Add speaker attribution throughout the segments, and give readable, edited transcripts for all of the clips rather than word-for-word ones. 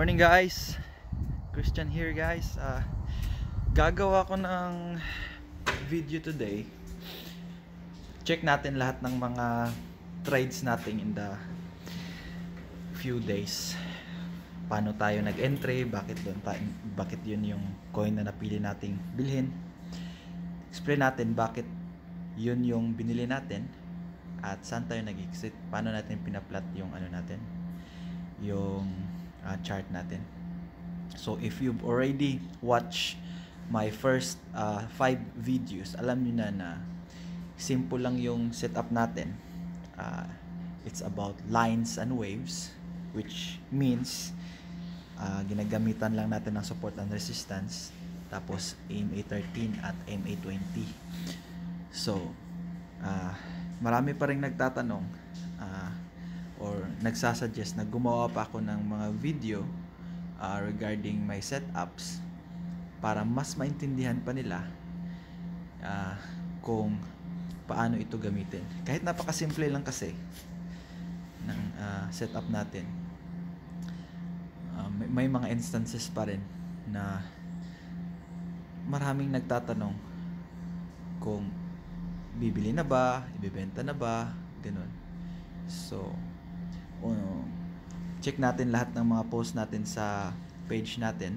Speaker 1: Morning guys, Christian here guys. Gagawa ko ng video today. Check natin lahat ng mga trades natin in the few days. Paano tayo nag-entry, bakit yun yung coin na napili nating bilhin. Explain natin bakit yun yung binili natin at saan tayo nag-exit. Paano natin pinaplat yung yung chart natin. So if you've already watched my first 5 videos, alam nyo na simple lang yung setup natin. It's about lines and waves, which means ginagamitan lang natin ng support and resistance, tapos MA13 at MA20. So marami pa rin nagtatanong or nagsasuggest na gumawa pa ako ng mga video regarding my setups para mas maintindihan pa nila kung paano ito gamitin. Kahit napakasimple lang kasi ng setup natin, may mga instances pa rin na maraming nagtatanong kung bibili na ba, ibebenta na ba, ganun. So check natin lahat ng mga post natin sa page natin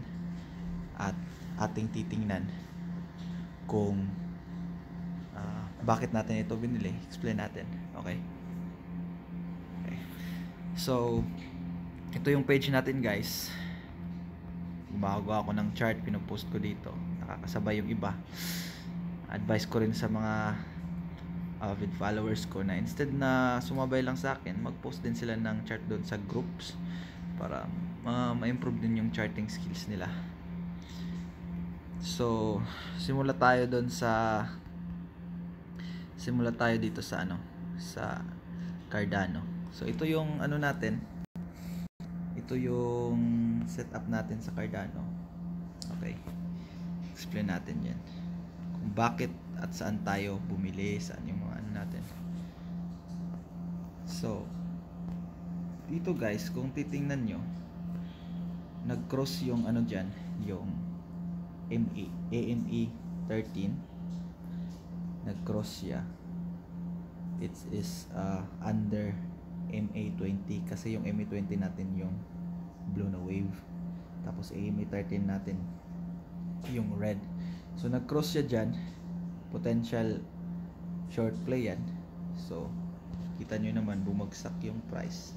Speaker 1: at ating titingnan kung bakit natin ito binili. Explain natin. Okay. So ito yung page natin guys. Gumagawa ako ng chart, pinopost ko dito, nakakasabay yung iba. Advice ko rin sa mga avid followers ko na instead na sumabay lang sa akin, mag-post din sila ng chart doon sa groups para ma-improve din yung charting skills nila. So simula tayo dito sa sa Cardano. So ito yung natin, ito yung setup natin sa Cardano. Okay, explain natin yan kung bakit at saan tayo bumili, saan yung mga natin. So dito guys, kung titingnan nyo, nag-cross yung dyan, yung AME 13, nag-cross siya. It is under MA20 kasi yung MA20 natin yung blue na wave, tapos AME 13 natin yung red. So nag-cross siya dyan, potential short play yan. So kita nyo naman, bumagsak yung price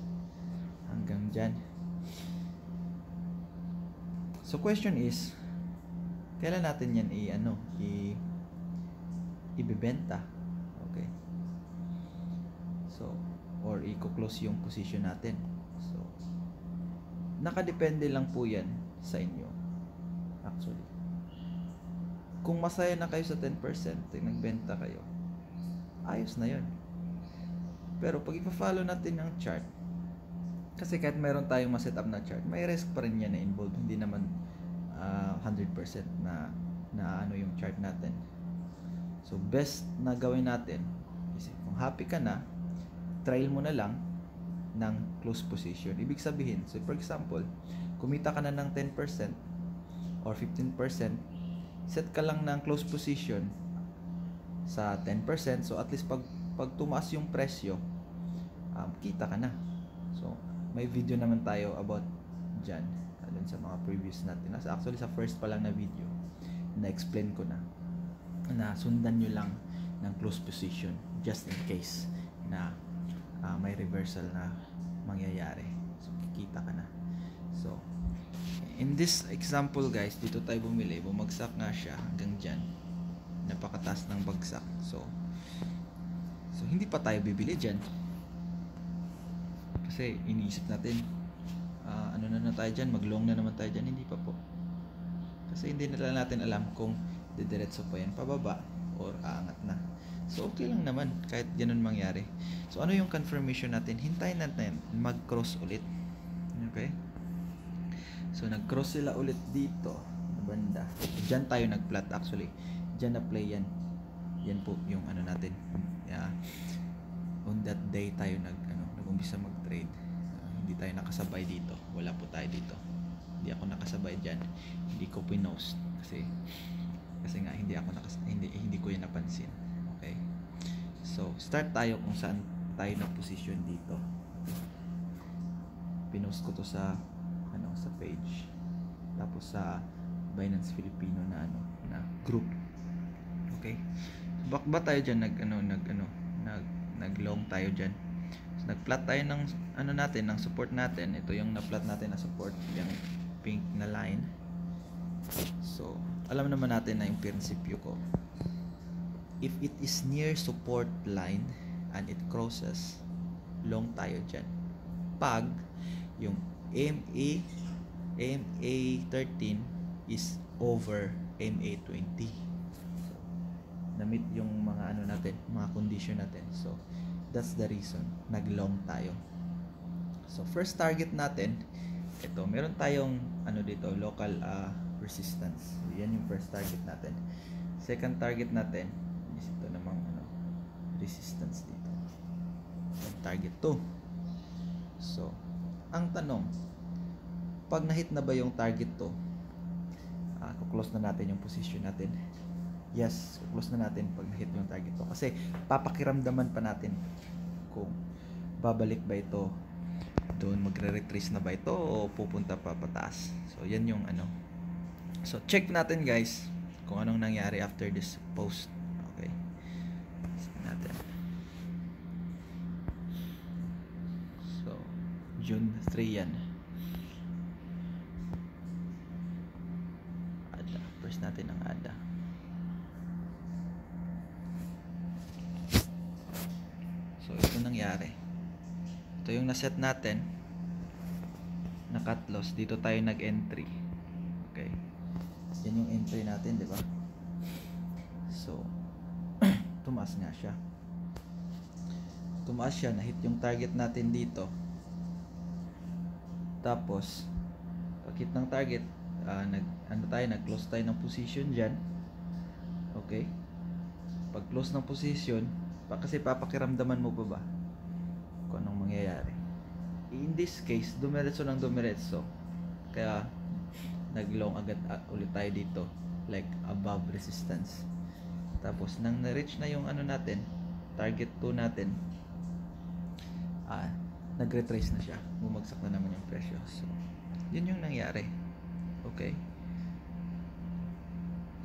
Speaker 1: hanggang dyan. So question is, kailan natin yan ibebenta? Okay, so or i-close yung position natin. So nakadepende lang po yan sa inyo actually. Kung masaya na kayo sa 10%, nagbenta kayo, ayos na yun. Pero pag ipa-follow natin ang chart, kasi kahit meron tayong ma-setup na chart, may risk pa rin yan na involved. Hindi naman 100% na yung chart natin. So best na gawin natin is, kung happy ka na, trial mo na lang ng close position. Ibig sabihin, so for example, kumita ka na ng 10% or 15%, set ka lang ng close position sa 10%. So at least pag tumaas yung presyo, kita ka na. So may video naman tayo about dyan, dun sa mga previous natin. Actually sa first pa lang na video, na-explain ko na sundan nyo lang ng close position just in case na may reversal na mangyayari. So kikita ka na. So in this example guys, dito tayo bumili, bumagsak nga siya hanggang dyan, napakataas ng bagsak. So hindi pa tayo bibili dyan kasi iniisip natin na tayo dyan, mag-long na naman tayo dyan. Hindi pa po, kasi hindi na natin alam kung didiretso pa yan pababa or aangat na. So okay lang naman kahit ganun mangyari. So ano yung confirmation natin? Hintayin natin mag-cross ulit. Okay, so nag-cross sila ulit dito na banda. Diyan tayo nag-plot actually. Diyan na play yan. Yan po yung natin. On that day tayo nag-umpisa mag-trade. Hindi tayo nakasabay dito. Wala po tayo dito. hindi ako nakasabay dyan, hindi ko pinost kasi nga hindi ko yun napansin. Okay, so start tayo kung saan tayo na position dito. Pinost ko to sa sa page, tapos sa Binance Filipino na group. Okay, ba tayo dyan nag long tayo dyan. So, nag-plot tayo ng natin, ng support natin. Ito yung na-plot natin na support, yung pink na line. So alam naman natin na yung prinsipyo ko, if it is near support line and it crosses, long tayo dyan. Pag yung MA13 is over MA20, so na-meet yung mga natin, mga condition natin. So that's the reason nag-long tayo. So first target natin, ito, meron tayong dito, local resistance. So, yan yung first target natin. Second target natin is ito namang resistance dito. And target 2. So ang tanong, pag na-hit na ba yung target 2, kuklose na natin yung position natin. Yes, kuklose na natin pag na-hit yung target 2, kasi papakiramdaman pa natin kung babalik ba ito doon, magre-retrace na ba ito o pupunta pa pataas. So yan yung so check natin guys kung anong nangyari after this post. Okay, check natin. So June 3 yan. ADA, press natin ang ADA. So ito nangyari, ito yung naset natin na cut loss. Dito tayo nag-entry. Okay, yan yung entry natin, di ba? So tumaas nga siya, na-hit yung target natin dito. Tapos pag hit ng target, nag-close tayo ng position dyan. Okay, pag close ng position, kasi papakiramdaman mo pa ba kung anong mangyayari. In this case, dumiretso ng dumiretso, kaya nag-long agad ulit tayo dito, like above resistance. Tapos nang na-reach na yung natin, target 2 natin, nag-retrace na siya, bumagsak na naman yung presyo. So yun yung nangyari. Okay,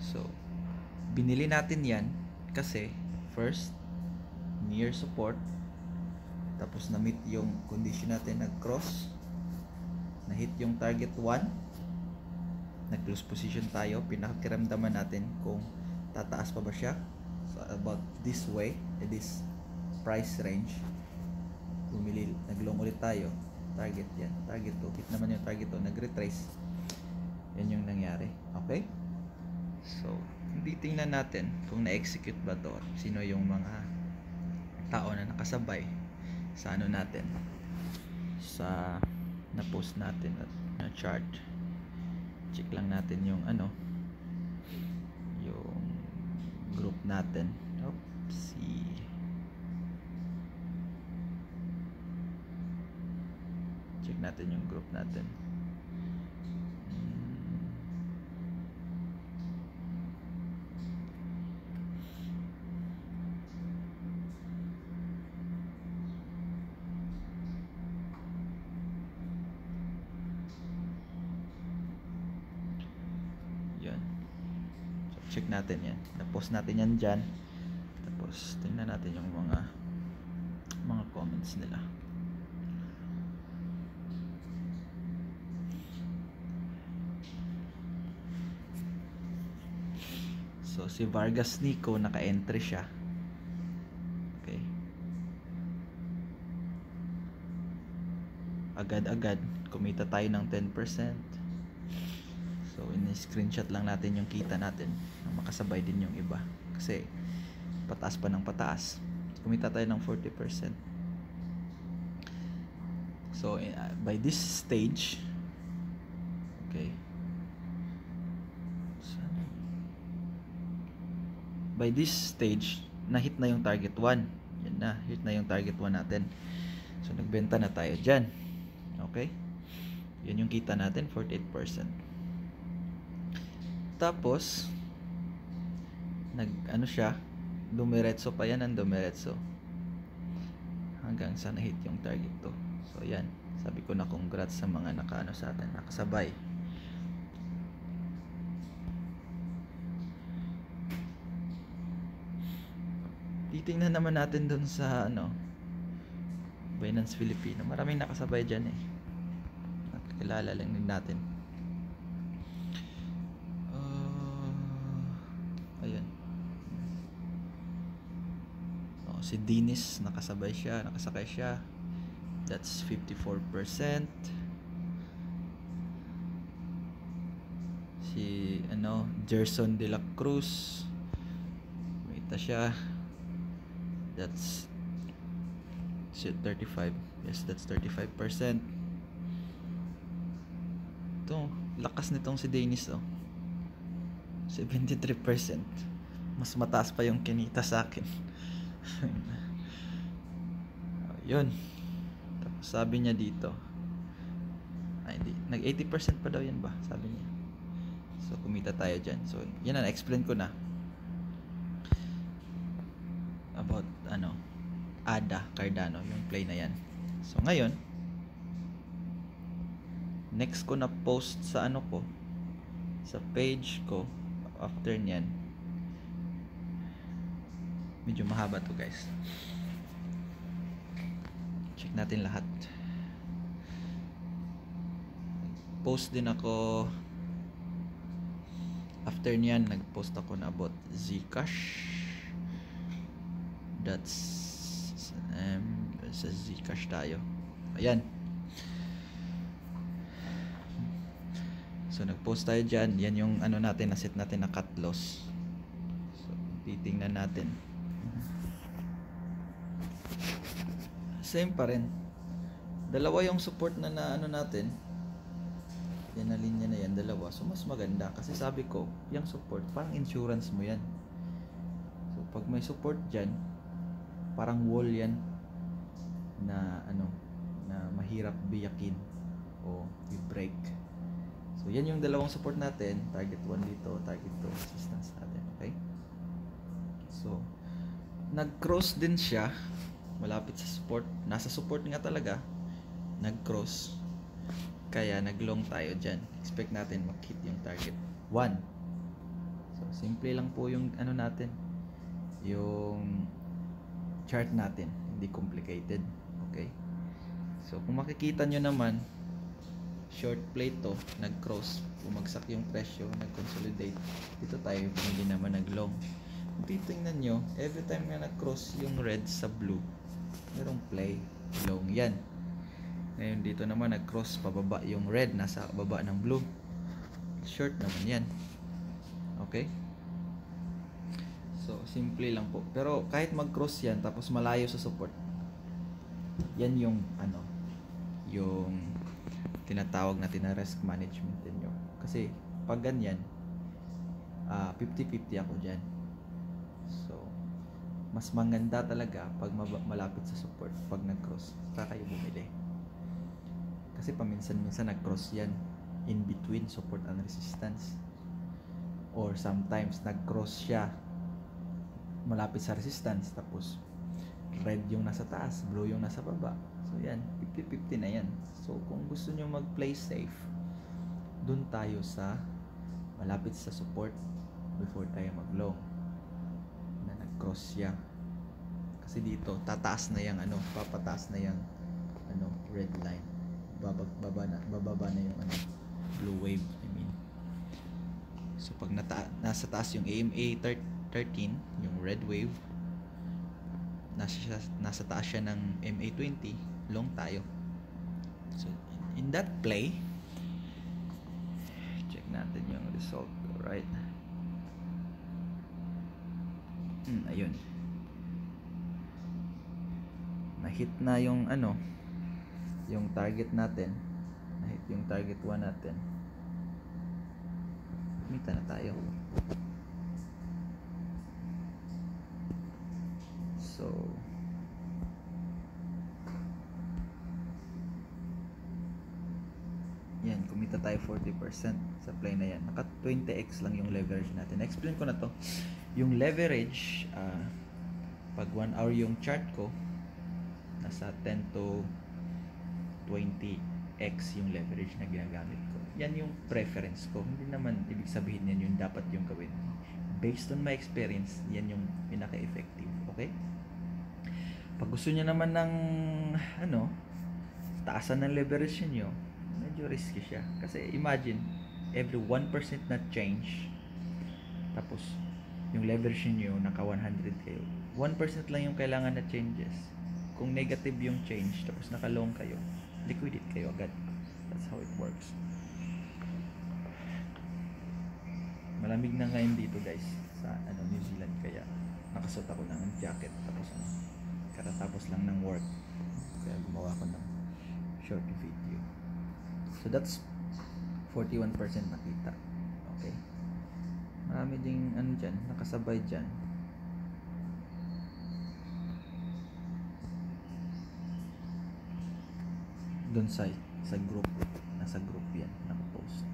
Speaker 1: so binili natin yan kasi first, near support, tapos na-meet yung condition natin, nag-cross, na-hit yung target 1, nag-close position tayo, pinakiramdaman natin kung tataas pa ba siya. So about this way, this price range, bumili, nag-long ulit tayo, target yan, target 2, hit naman yung target 2, nag-retrace. Yan yung nangyari. Okay, so titingnan natin kung na-execute ba to, sino yung mga tao na nakasabay sa natin, sa na-post natin at na chart. Check lang natin yung yung group natin. Oopsie. Check natin yung group natin. Check natin yan, na-post natin yan dyan. Tapos tingnan natin yung mga comments nila. So si Vargas Nico, naka-entry siya. Okay, agad-agad kumita tayo ng 10%. So in-screenshot lang natin yung kita natin, makasabay din yung iba kasi pataas pa ng pataas. Kumita tayo ng 40%. So by this stage, okay, by this stage, na-hit na yung target 1. Yan na, hit na yung target 1 natin. So nagbenta na tayo dyan. Okay, Yun yung kita natin, 48%. Tapos dumiretso pa yan ng dumiretso hanggang sa na-hit yung target to. So yan, sabi ko na congrats sa mga sa atin, nakasabay. Titingnan naman natin dun sa Binance Filipino. Maraming nakasabay dyan eh. Nakakilala lang din natin. Ayan. Si Dinis, nakasakay siya. That's 54%. Si Gerson de la Cruz, kumita siya. That's 35. Yes, that's 35%. Ito, lakas nitong si Dennis 73%. Mas mataas pa yung kinita sa akin. Yun. Tapos sabi niya dito, hindi, nag 80% pa daw yan ba? Sabi niya. So kumita tayo dyan. So yan na, explain ko na about Ada Cardano, yung play na yan. So ngayon, next ko na post sa sa page ko after nyan. Medyo mahaba to guys. Check natin lahat. Post din ako after nyan, nag-post ako na about Zcash. That's sa Zcash tayo. Ayan. So nag-post tayo dyan. Yan yung natin, na-set natin na cut loss. So titingnan natin. Same pa rin. Dalawa yung support na natin. Yan na linya na yan, dalawa. So mas maganda kasi sabi ko, yung support parang insurance mo yan. So pag may support dyan, parang wall yan na na mahirap biyakin o i-break. So yan yung dalawang support natin, target 1 dito, target 2 resistance natin, okay? So nag-cross din siya malapit sa support, nasa support nga talaga, nag-cross, kaya nag-long tayo dyan. Expect natin mag-hit yung target 1. So simple lang po yung natin, yung chart natin, hindi complicated. Okay, so kung makikita nyo naman, short play to, nag-cross, bumagsak yung presyo, nag-consolidate, dito tayo hindi naman nag-long. Kung titingnan nyo, every time na nag-cross yung red sa blue, merong play, long yan. Ngayon dito naman nag-cross pababa yung red, nasa baba ng blue, short naman yan. Okay, so simple lang po. Pero kahit mag-cross yan tapos malayo sa support, yan yung yung tinatawag natin na risk management niyo. Kasi pag ganyan, 50-50 ako dyan. So mas maganda talaga pag malapit sa support, pag nag-cross saka kayo bumili. Kasi paminsan-minsan nag-cross yan in between support and resistance, or sometimes nag-cross siya malapit sa resistance tapos red yung nasa taas, blue yung nasa baba. So yan, 50-50 na yan. So kung gusto nyo mag-play safe, dun tayo sa malapit sa support before tayo mag-long na nag-cross siya. Kasi dito tataas na yung papataas na yung red line, bababa na yung blue wave, I mean. So pag nasa taas yung AMA 13, yung red wave, nasa taas siya ng MA20, long tayo. So in that play, check natin yung result, right? Ayun, na-hit na yung yung target natin, na-hit yung target 1 natin, kumita na tayo. So kumita tayo 40% sa play na yan. Naka 20x lang yung leverage natin. Explain ko na to. Yung leverage, pag 1 hour yung chart ko, nasa 10 to 20x yung leverage na ginagamit ko. Yan yung preference ko. Hindi naman ibig sabihin yan yung dapat yung gawin. Based on my experience, yan yung pinaka-effective. Okay? Pag gusto niyo naman ng taasan ng leverage niyo, medyo risky siya. Kasi imagine, every 1% na change, tapos yung leverage niyo naka 100 kayo. 1% lang yung kailangan na changes. Kung negative yung change, tapos naka long kayo, liquidate kayo agad. That's how it works. Malamig na ngayon dito guys sa New Zealand, kaya nakasuot ako ng jacket, tapos katatapos lang ng work, kaya gumawa ko ng short video. So that's 41% nakita. Okay, marami ding dyan nakasabay dyan. Doon sa group, nasa group yan nakapost.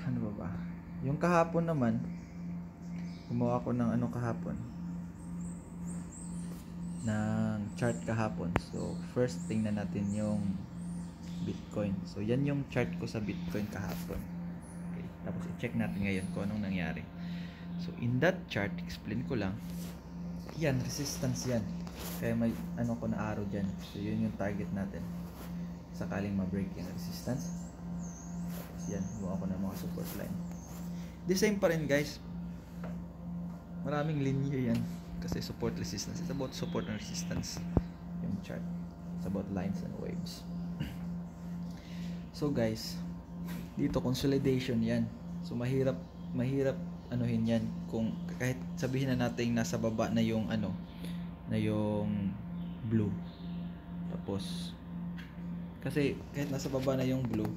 Speaker 1: Ano ba? Yung kahapon naman, gumawa ko ng kahapon, ng chart kahapon. So first tingnan natin yung Bitcoin. So yan yung chart ko sa Bitcoin kahapon. Okay, tapos i-check natin ngayon kung anong nangyari. So in that chart, explain ko lang, yan, resistance yan, kaya may ko na arrow dyan. So yun yung target natin sakaling ma-break yung resistance. Tapos yan, gumawa ko ng mga support line. The same pa rin guys, maraming linya yan kasi support resistance. It's about support and resistance yung chart. It's about lines and waves. So guys, dito consolidation yan. So mahirap anuhin yan kung kahit sabihin na natin nasa baba na yung na yung blue. Tapos kasi kahit nasa baba na yung blue,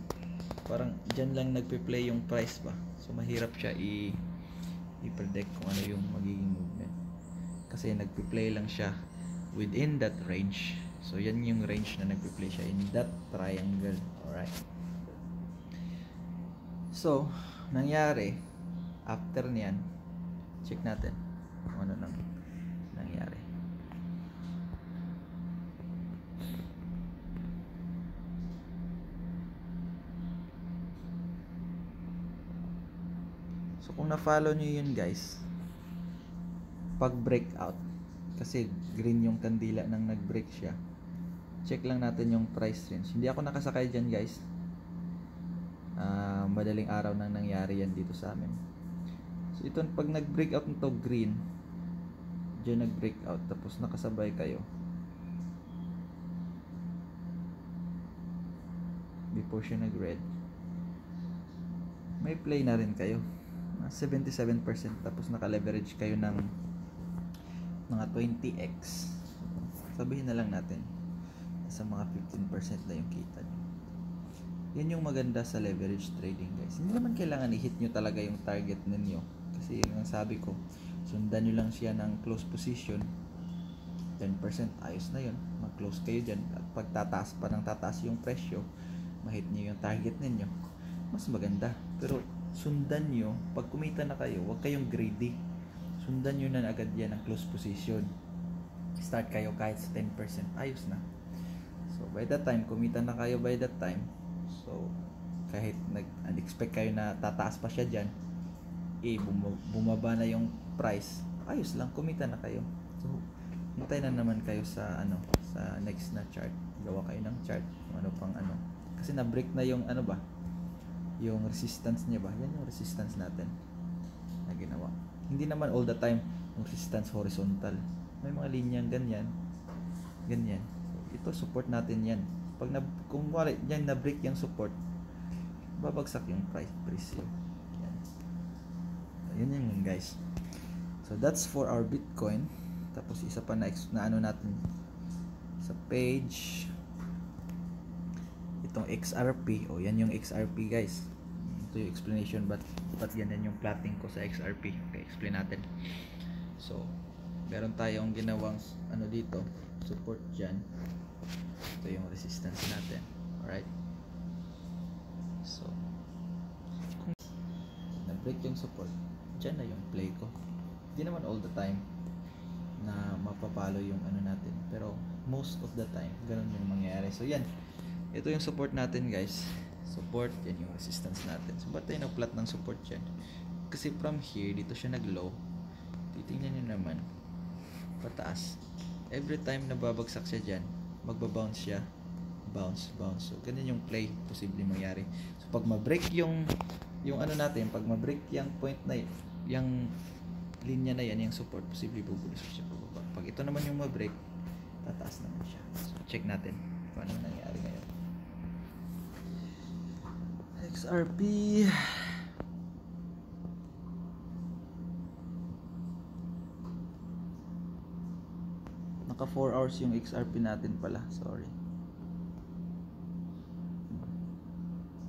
Speaker 1: parang dyan lang nagpe-play yung price ba. So mahirap siya i-predict kung ano yung magiging movement. Kasi nagpe-play lang siya within that range. So yan yung range na nagpe-play siya in that triangle. Alright. So nangyari after niyan, check natin kung ano nang nangyari. So kung na-follow nyo yun guys, pag breakout, kasi green yung kandila nang nag-break siya, check lang natin yung price range. Hindi ako nakasakay dyan guys, madaling araw nang nangyari yan dito sa amin. So ito, pag nag-breakout nito green, dyan nag-breakout, tapos nakasabay kayo before siya nag-red, may play na rin kayo 77%, tapos naka-leverage kayo ng mga 20x. Sabihin na lang natin sa mga 15% na yung kita nyo. Yan yung maganda sa leverage trading guys. Hindi naman kailangan i-hit nyo talaga yung target ninyo, kasi yung sabi ko, sundan nyo lang siya ng close position 10%, ayos na yun, mag-close kayo dyan. At pag tataas pa ng tataas yung presyo, ma-hit nyo yung target ninyo, mas maganda. Pero sundan nyo, pag kumita na kayo, huwag kayong greedy. Sundan nyo na agad yan ang close position. Start kayo kahit sa 10%, ayos na. So by that time, kumita na kayo by that time. So kahit nag-expect kayo na tataas pa siya dyan, bumaba na yung price, ayos lang, kumita na kayo. So hintay na naman kayo sa sa next na chart. Gawa kayo ng chart kung ano pang kasi na-break na yung yung resistance niya ba. Yan yung resistance natin na ginawa. Hindi naman all the time yung resistance horizontal. May mga linyang ganyan. So, ito support natin yan. Pag kung wala yan na-break yung support, babagsak yung presyo. Yan yun guys. So that's for our Bitcoin. Tapos isa pa na natin sa page, itong XRP. Yan yung XRP guys. Ito yung explanation ba't ganyan yung plotting ko sa XRP. Okay, explain natin. So meron tayong ginawang ano dito, support dyan. Ito yung resistance natin. Alright, so kung na-break yung support, dyan na yung play ko. Hindi naman all the time na mapapalo yung ano natin, pero most of the time ganun yung mangyayari. So yan, ito yung support natin guys, support, yan yung resistance natin. So ba't tayo nag-plot ng support dyan? Kasi from here, dito siya nag-low, titingnan nyo naman pataas. Every time na babagsak siya dyan, magbabounce siya, bounce. So ganun yung play posible mangyari. So pag ma-break yung ano natin, pag ma-break yung point na yung linya na yan, yung support, posible bubulos siya pababa. Pag ito naman yung ma-break, tataas naman siya. So check natin kung ano nangyari ngayon. XRP, naka 4 hours yung XRP natin pala, sorry.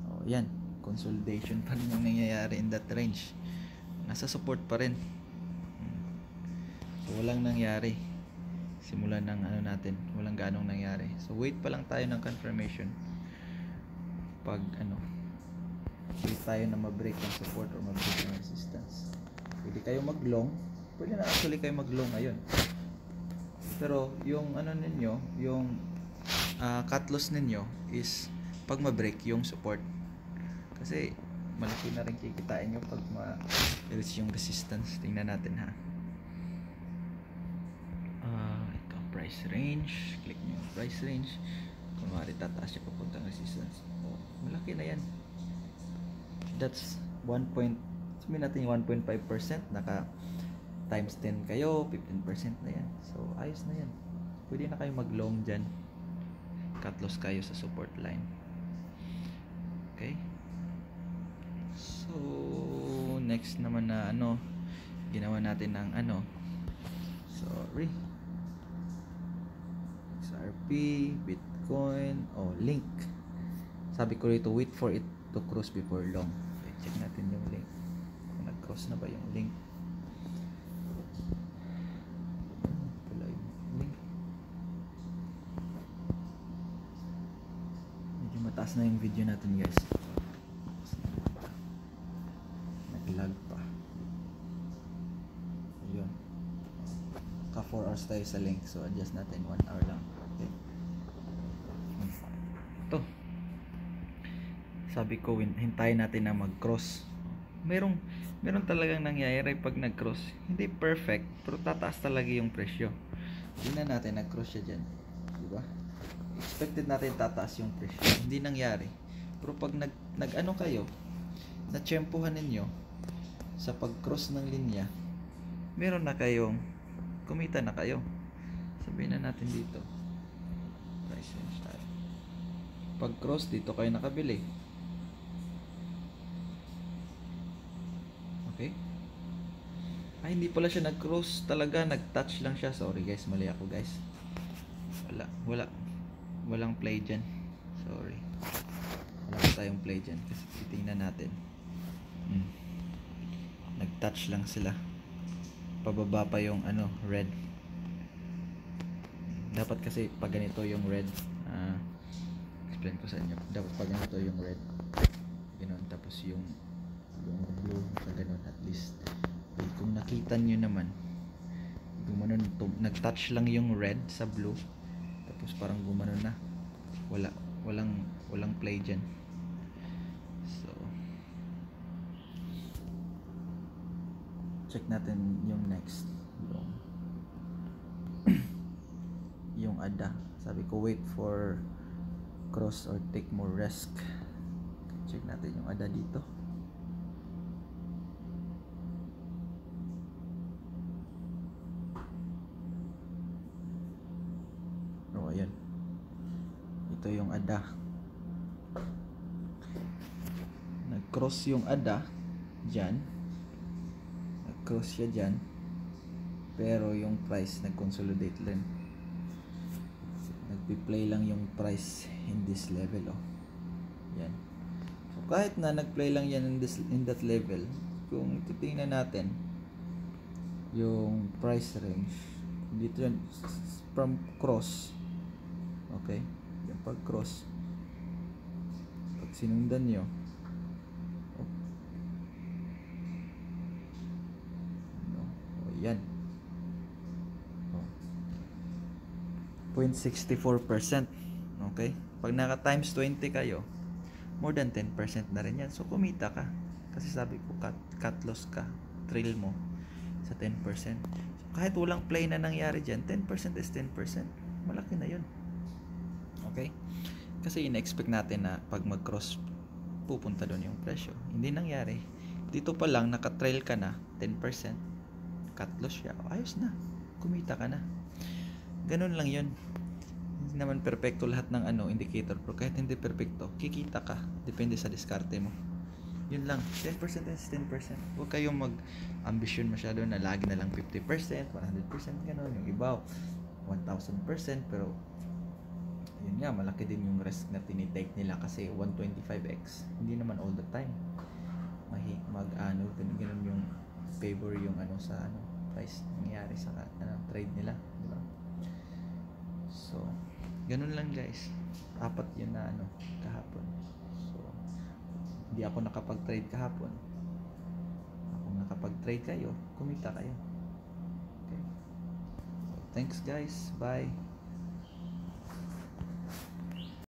Speaker 1: Oh, yan, consolidation pa rin yung nangyayari in that range. Nasa support pa rin. So walang nangyari simula ng ano natin, walang ganong nangyari. So wait pa lang tayo ng confirmation. Pag ano, wait tayo na ma-break yung support or ma-break yung resistance. Pwede kayo mag-long, pwede na actually kayo mag-long ngayon. Pero yung ano ninyo, yung cut loss ninyo is pag ma-break yung support. Kasi malaki na rin kikitain nyo pag ma-reach yung resistance. Tingnan natin ha. Ito price range, click nyo yung price range. Kung maaari tataas siya papuntang resistance. Oh, malaki na yan. That's 1. Sabihin natin 1.5%, naka times 10 kayo, 15% na yan. So ayos na yan. Pwede na kayo mag-long dyan. Cut loss kayo sa support line. Okay. So next naman na ano, ginawa natin ng ano, sorry, XRP, Bitcoin, Link. Sabi ko rito, wait for it to cross before long. Okay, check natin yung Link, kung nag-cross na ba yung Link. Pala yung Link, medyo mataas na yung video natin guys, nag-lag pa. Ayun, ka 4 hours tayo sa Link, so adjust natin 1 hour lang. Okay, ito sabi ko, hintayin natin na mag-cross. Meron talagang nangyayari pag nag-cross. Hindi perfect, pero tataas talaga yung presyo. Tingnan natin, nag-cross siya dyan, diba? Expected natin tataas yung presyo, hindi nangyari. Pero pag nag-ano kayo, na-tsempuhan ninyo sa pag-cross ng linya, meron na kayong kumita na kayo. Sabihin na natin dito, price range tayo. Pag-cross, dito kayo nakabili. Okay? Ay, hindi pala siya nag-cross talaga, nag-touch lang siya. Sorry guys, mali ako guys. Walang play dyan. Sorry. Wala tayong play dyan. Kasi titingnan natin. Nag-touch lang sila. Pababa pa yung ano, red. Dapat kasi pag ganito yung red, explain ko sa inyo. Dapat pag ganito yung red, ganoon, tapos yung blue sa ganun, at least. Kung nakita nyo naman, gumanon, nag-touch lang yung red sa blue, tapos parang gumanon na, walang play dyan. So check natin yung next, yung ADA. Sabi ko wait for cross or take more risk. Check natin yung ADA dito. Ayan, ito yung ADA. Nag-cross yung ADA dyan, nag-cross siya dyan, pero yung price nag-consolidate lang, nag-play lang yung price in this level. Yan. So kahit na nag-play lang yan in that level, kung titingnan natin, yung price range. Dito yan from cross. Okay? Yung pag cross, pag sinundan nyo, yan, 0.64%. Okay? Pag naka times 20 kayo, more than 10% na rin yan. So kumita ka. Kasi sabi ko, cut loss ka, trail mo sa 10%. So, kahit walang play na nangyari dyan, 10% is 10%. Malaki na yun. Okay? Kasi in-expect natin na pag mag-cross, pupunta doon yung presyo. Hindi nangyari. Dito pa lang, naka-trail ka na, 10%. Cut loss siya. Ayos na. Kumita ka na. Ganun lang yun. Hindi naman perfecto lahat ng indicator, pero kahit hindi perfecto, kikita ka. Depende sa diskarte mo. Yun lang. 10% is 10%. Huwag kayong mag-ambition masyado na lagi na lang 50%, 100%, ganun. Yung iba, 1000%, pero yun nga, malaki din yung risk na tinitake nila kasi 125x. Hindi naman all the time. Ganun yung favor yung sa price nangyari sa trade nila, di ba? So, ganun lang guys. Apat yun na kahapon. So, hindi ako nakapag-trade kahapon. Kung nakapag-trade kayo, kumita kayo. Okay. So, thanks guys. Bye.